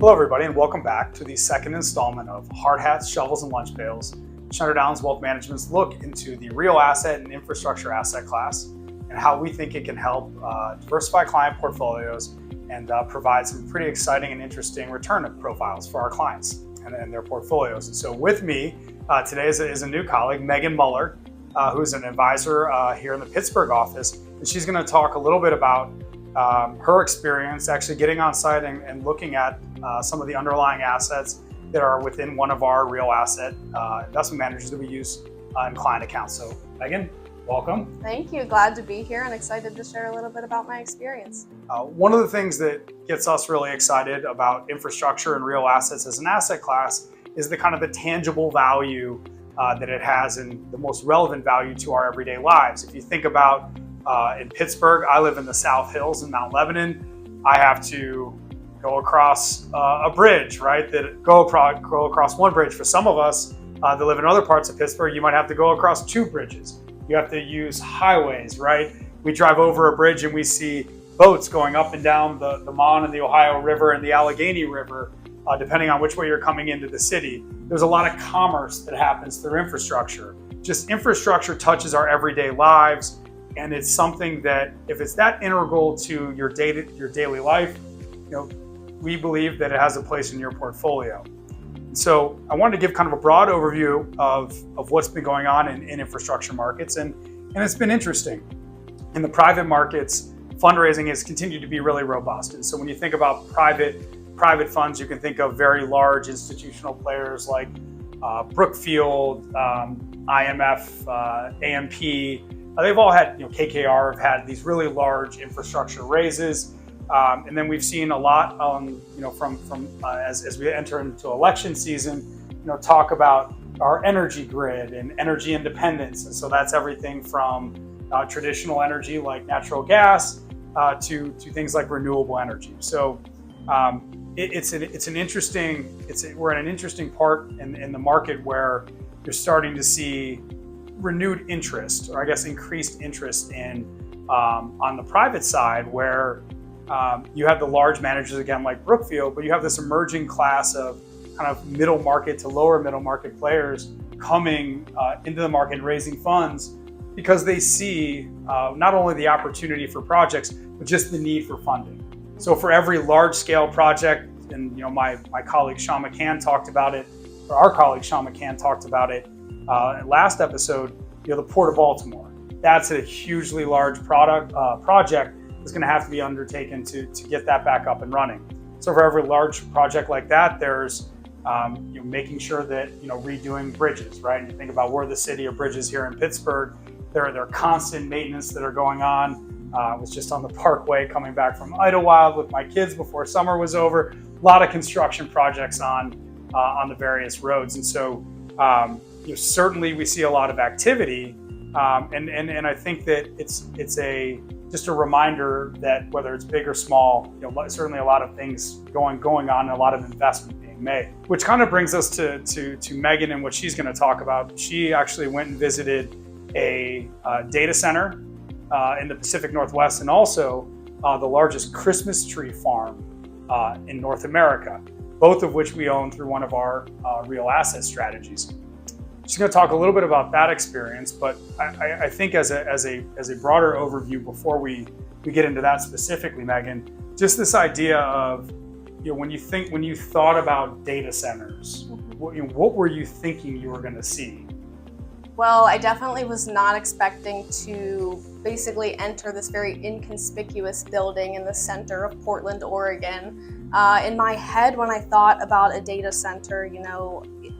Hello everybody, and welcome back to the second installment of Hard Hats, Shovels, and Lunch Pails, Schneider Downs Wealth Management's look into the real asset and infrastructure asset class and how we think it can help diversify client portfolios and provide some pretty exciting and interesting return profiles for our clients and their portfolios. And so with me today is a new colleague, Megan Muller, who's an advisor here in the Pittsburgh office, and she's going to talk a little bit about her experience actually getting on site and looking at some of the underlying assets that are within one of our real asset investment managers that we use in client accounts. So Megan, welcome. Thank you. Glad to be here and excited to share a little bit about my experience. One of the things that gets us really excited about infrastructure and real assets as an asset class is the kind of the tangible value that it has and the most relevant value to our everyday lives. If you think about in Pittsburgh, I live in the South Hills in Mount Lebanon. I have to go across a bridge, right? Go across one bridge. For some of us that live in other parts of Pittsburgh, you might have to go across two bridges. You have to use highways, right? We drive over a bridge and we see boats going up and down the Mon and the Ohio River and the Allegheny River, depending on which way you're coming into the city. There's a lot of commerce that happens through infrastructure. Just infrastructure touches our everyday lives. And it's something that if it's that integral to your daily life, we believe that it has a place in your portfolio. And so I wanted to give kind of a broad overview of what's been going on in infrastructure markets. And it's been interesting. In the private markets, fundraising has continued to be really robust. And so when you think about private funds, you can think of very large institutional players like Brookfield, IMF, AMP. They've all had, KKR have had these really large infrastructure raises, and then we've seen a lot, as we enter into election season, talk about our energy grid and energy independence, and so that's everything from traditional energy like natural gas to things like renewable energy. So we're in an interesting part in the market where you're starting to see renewed interest, or I guess increased interest in on the private side, where you have the large managers again like Brookfield, but you have this emerging class of kind of middle market to lower middle market players coming into the market and raising funds because they see not only the opportunity for projects, but just the need for funding. So for every large scale project, and my colleague Sean McCann talked about it, or our colleague Sean McCann talked about it last episode, the Port of Baltimore. That's a hugely large project that's going to have to be undertaken to get that back up and running. So for every large project like that, there's making sure that redoing bridges, right? And you think about we're the city of bridges here in Pittsburgh. There are constant maintenance that are going on. I was just on the Parkway coming back from Idlewild with my kids before summer was over. A lot of construction projects on the various roads, and so. Certainly we see a lot of activity, and I think that it's just a reminder that whether it's big or small, certainly a lot of things going on and a lot of investment being made. Which kind of brings us to Megan and what she's going to talk about. She actually went and visited a data center in the Pacific Northwest, and also the largest Christmas tree farm in North America, both of which we own through one of our real asset strategies. She's going to talk a little bit about that experience, but I think as a broader overview before we get into that specifically, Megan, just this idea of when you thought about data centers, what were you thinking you were going to see? Well, I definitely was not expecting to basically enter this very inconspicuous building in the center of Portland, Oregon. In my head, when I thought about a data center,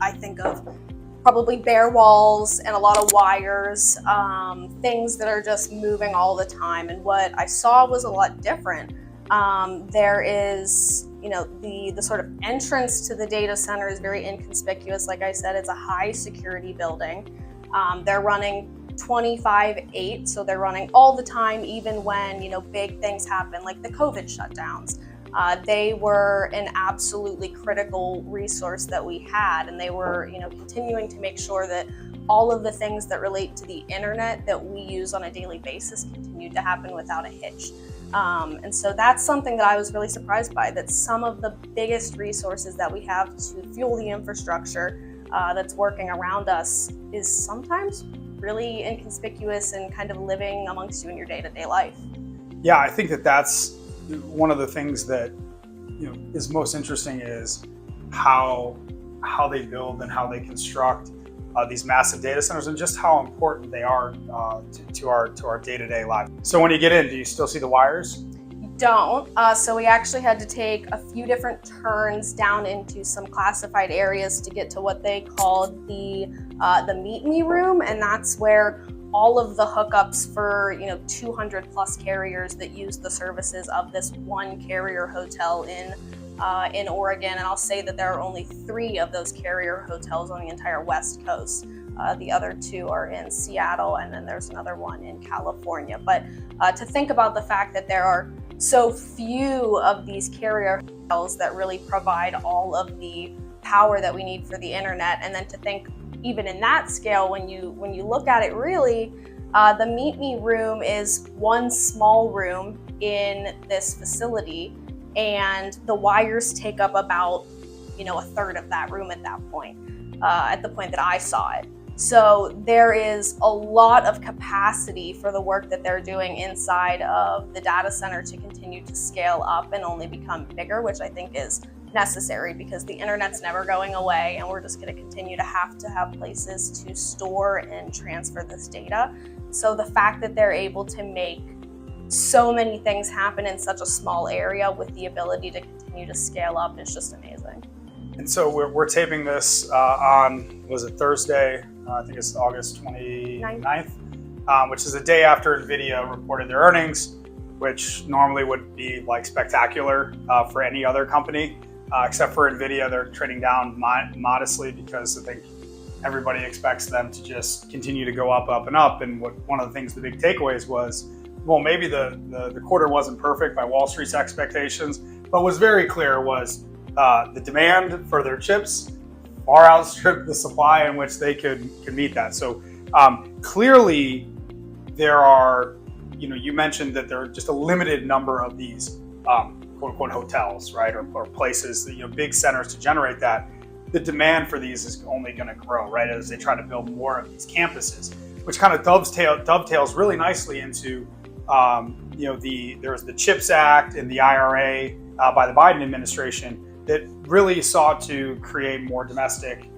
I think of probably bare walls and a lot of wires, things that are just moving all the time. And what I saw was a lot different. There is, the sort of entrance to the data center is very inconspicuous. Like I said, it's a high security building. They're running 25/8, so they're running all the time, even when, big things happen, like the COVID shutdowns. They were an absolutely critical resource that we had, and they were, continuing to make sure that all of the things that relate to the internet that we use on a daily basis continued to happen without a hitch. And so that's something that I was really surprised by, that some of the biggest resources that we have to fuel the infrastructure that's working around us is sometimes really inconspicuous and kind of living amongst you in your day-to-day life. Yeah, I think that that's one of the things that is most interesting is how they build and how they construct these massive data centers, and just how important they are to our day-to-day life. So when you get in, do you still see the wires? Don't. So we actually had to take a few different turns down into some classified areas to get to what they called the meet me room, and that's where all of the hookups for 200 plus carriers that use the services of this one carrier hotel in Oregon. And I'll say that there are only 3 of those carrier hotels on the entire West Coast. The other 2 are in Seattle, and then there's another one in California. But to think about the fact that there are so few of these carrier hotels that really provide all of the power that we need for the internet, and then to think even in that scale, when you look at it, really, the Meet Me room is one small room in this facility, and the wires take up about a third of that room at that point, at the point that I saw it. So there is a lot of capacity for the work that they're doing inside of the data center to continue to scale up and only become bigger, which I think is necessary, because the internet's never going away, and we're just going to continue to have places to store and transfer this data. So the fact that they're able to make so many things happen in such a small area with the ability to continue to scale up is just amazing. And so we're taping this on, was it Thursday? I think it's August 29th, which is the day after NVIDIA reported their earnings, which normally would be like spectacular for any other company, except for NVIDIA. They're trading down modestly because I think everybody expects them to just continue to go up, up, and up. And one of the things, the big takeaways was, well, maybe the quarter wasn't perfect by Wall Street's expectations, but was very clear was the demand for their chips far outstripped the supply in which they could meet that. So clearly there are, you mentioned that there are just a limited number of these quote unquote hotels, right? Or places, big centers to generate that. The demand for these is only going to grow, right? As they try to build more of these campuses, which kind of dovetails really nicely into, there's the CHIPS Act and the IRA by the Biden administration that really sought to create more domestic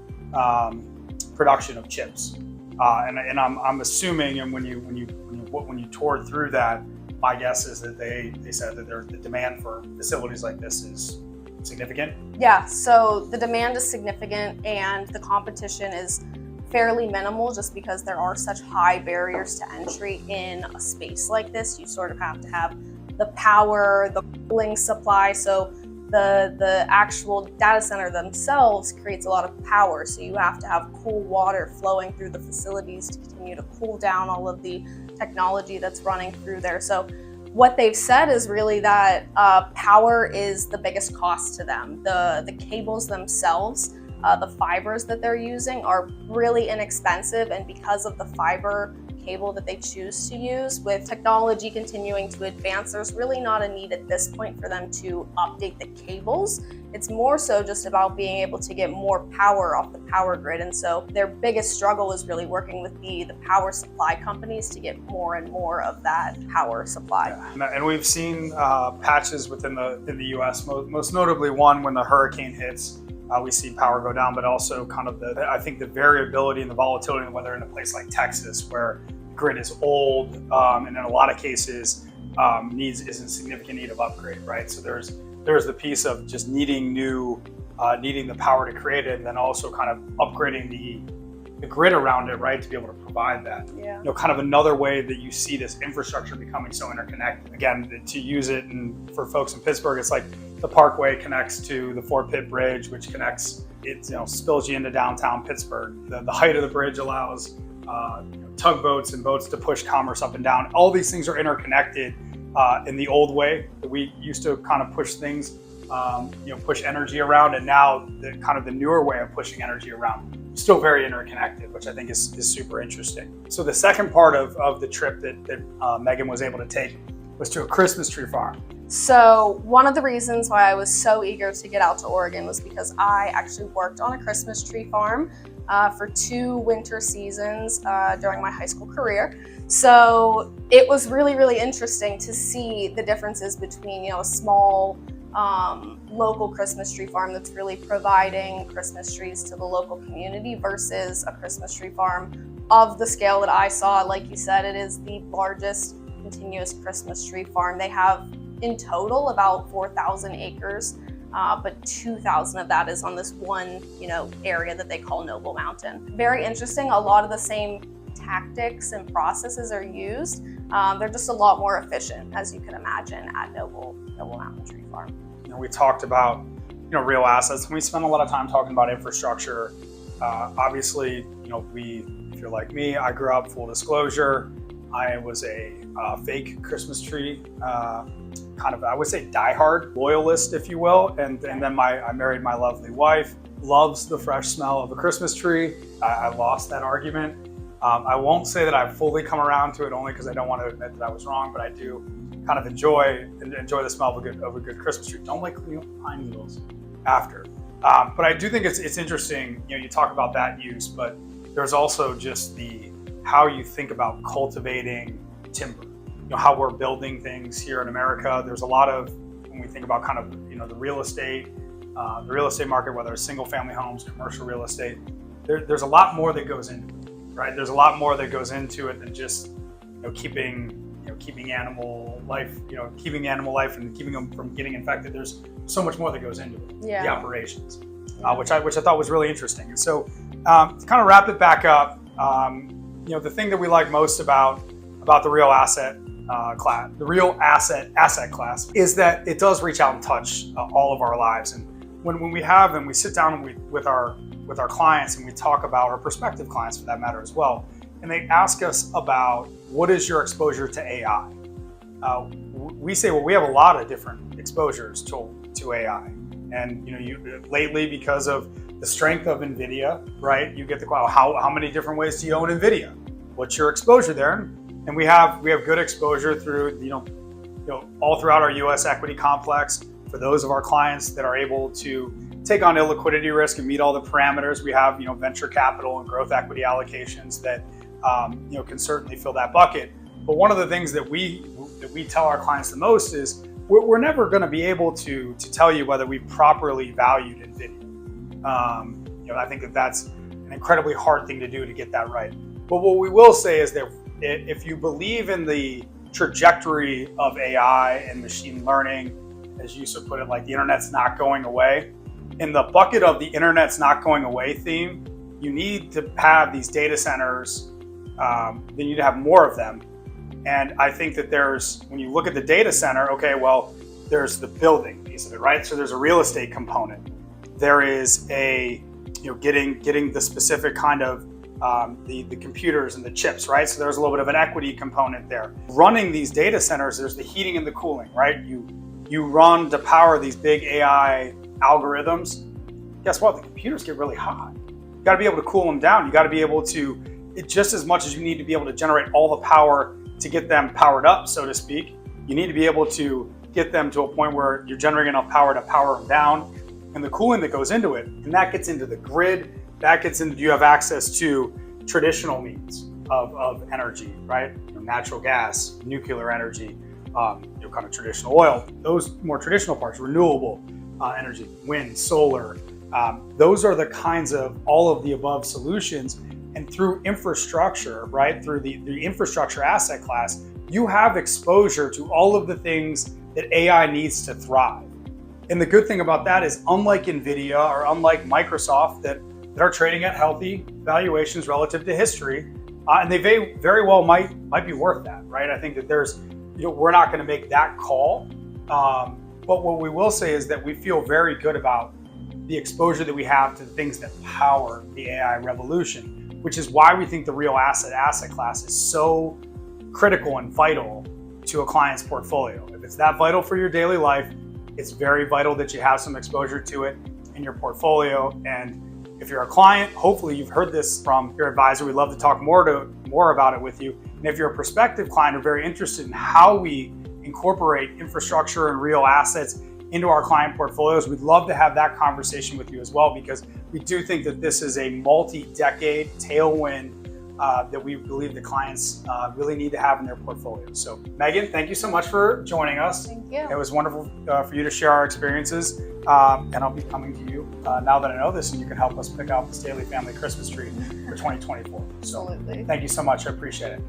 production of chips. And I'm assuming, and when you toured through that, my guess is that they said that the demand for facilities like this is significant. Yeah, so the demand is significant, and the competition is fairly minimal, just because there are such high barriers to entry in a space like this. You sort of have to have the power, the cooling supply. So the actual data center themselves creates a lot of power, so you have to have cool water flowing through the facilities to continue to cool down all of the technology that's running through there. So what they've said is really that power is the biggest cost to them. The cables themselves, the fibers that they're using are really inexpensive, and because of the fiber cable that they choose to use, with technology continuing to advance, there's really not a need at this point for them to update the cables. It's more so just about being able to get more power off the power grid. And so their biggest struggle is really working with the power supply companies to get more and more of that power supply. Yeah. And we've seen patches within the US, most notably one when the hurricane hits. We see power go down, but also kind of I think the variability and the volatility in the weather in a place like Texas, where the grid is old and in a lot of cases is in significant need of upgrade, right? So there's the piece of just needing the power to create it, and then also kind of upgrading the grid around it, right, to be able to provide that. Yeah. Kind of another way that you see this infrastructure becoming so interconnected. Again, to use it, and for folks in Pittsburgh, it's like the Parkway connects to the Fort Pitt Bridge, which connects, spills you into downtown Pittsburgh. The height of the bridge allows tugboats and boats to push commerce up and down. All these things are interconnected in the old way that we used to kind of push things, push energy around, and now the newer way of pushing energy around, still very interconnected, which I think is super interesting. So the second part of the trip that Megan was able to take was to a Christmas tree farm. So one of the reasons why I was so eager to get out to Oregon was because I actually worked on a Christmas tree farm for 2 winter seasons during my high school career. So it was really, really interesting to see the differences between, a small local Christmas tree farm that's really providing Christmas trees to the local community versus a Christmas tree farm of the scale that I saw. Like you said, it is the largest continuous Christmas tree farm. They have in total about 4,000 acres, but 2,000 of that is on this one, area that they call Noble Mountain. Very interesting. A lot of the same tactics and processes are used. They're just a lot more efficient, as you can imagine, at Noble Mountain Tree Farm. We talked about, real assets, and we spent a lot of time talking about infrastructure. Obviously, if you're like me, I grew up, full disclosure, I was a fake Christmas tree, I would say diehard loyalist, if you will. And then I married my lovely wife, loves the fresh smell of a Christmas tree. I lost that argument. I won't say that I've fully come around to it, only because I don't want to admit that I was wrong, but I do kind of enjoy the smell of a good Christmas tree. Don't like pine needles after. But I do think it's interesting, you talk about that use, but there's also just how you think about cultivating timber, how we're building things here in America. There's a lot of, when we think about kind of, the real estate market, whether it's single family homes, commercial real estate, there's a lot more that goes into it, right? There's a lot more that goes into it than just, keeping animal life, and keeping them from getting infected. There's so much more that goes into it, the operations, which I thought was really interesting. And so to kind of wrap it back up, the thing that we like most about the real asset class, is that it does reach out and touch all of our lives. And when we sit down with our clients and we talk about our prospective clients, for that matter as well, and they ask us about what is your exposure to AI, we say, well, we have a lot of different exposures to AI. And lately, because of the strength of NVIDIA, right? You get the question, how many different ways do you own NVIDIA? What's your exposure there? And we have good exposure through, all throughout our U.S. equity complex. For those of our clients that are able to take on illiquidity risk and meet all the parameters, we have, venture capital and growth equity allocations that, can certainly fill that bucket. But one of the things that we tell our clients the most is we're never going to be able to tell you whether we properly valued NVIDIA. I think that's an incredibly hard thing to do, to get that right. But what we will say is that if you believe in the trajectory of AI and machine learning, as you used to put it, like the internet's not going away, in the bucket of the internet's not going away theme, you need to have these data centers, you need to have more of them. And I think that when you look at the data center, there's the building piece of it, right? So there's a real estate component. There is getting the specific kind of the computers and the chips, right? So there's a little bit of an equity component there. Running these data centers, there's the heating and the cooling, right? You run to power these big AI algorithms. Guess what? The computers get really hot. You got to be able to cool them down. You got to be able to, just as much as you need to be able to generate all the power to get them powered up, so to speak, you need to be able to get them to a point where you're generating enough power to power them down, and the cooling that goes into it. And that gets into the grid. That gets into, you have access to traditional means of energy, right? Natural gas, nuclear energy, kind of traditional oil, those more traditional parts, renewable energy, wind, solar. Those are the kinds of all of the above solutions. And through infrastructure, right, through the infrastructure asset class, you have exposure to all of the things that AI needs to thrive. And the good thing about that is, unlike NVIDIA or unlike Microsoft that are trading at healthy valuations relative to history, and they very well might be worth that, right? I think that we're not going to make that call. But what we will say is that we feel very good about the exposure that we have to the things that power the AI revolution, which is why we think the real asset class is so critical and vital to a client's portfolio. If it's that vital for your daily life, it's very vital that you have some exposure to it in your portfolio. And if you're a client, hopefully you've heard this from your advisor. We'd love to talk more about it with you. And if you're a prospective client or very interested in how we incorporate infrastructure and real assets into our client portfolios, we'd love to have that conversation with you as well, because we do think that this is a multi-decade tailwind that we believe the clients really need to have in their portfolios. So Megan, thank you so much for joining us. Thank you. It was wonderful for you to share our experiences, and I'll be coming to you now that I know this, and you can help us pick out the Staley family Christmas tree for 2024. So Absolutely. thank you so much, I appreciate it.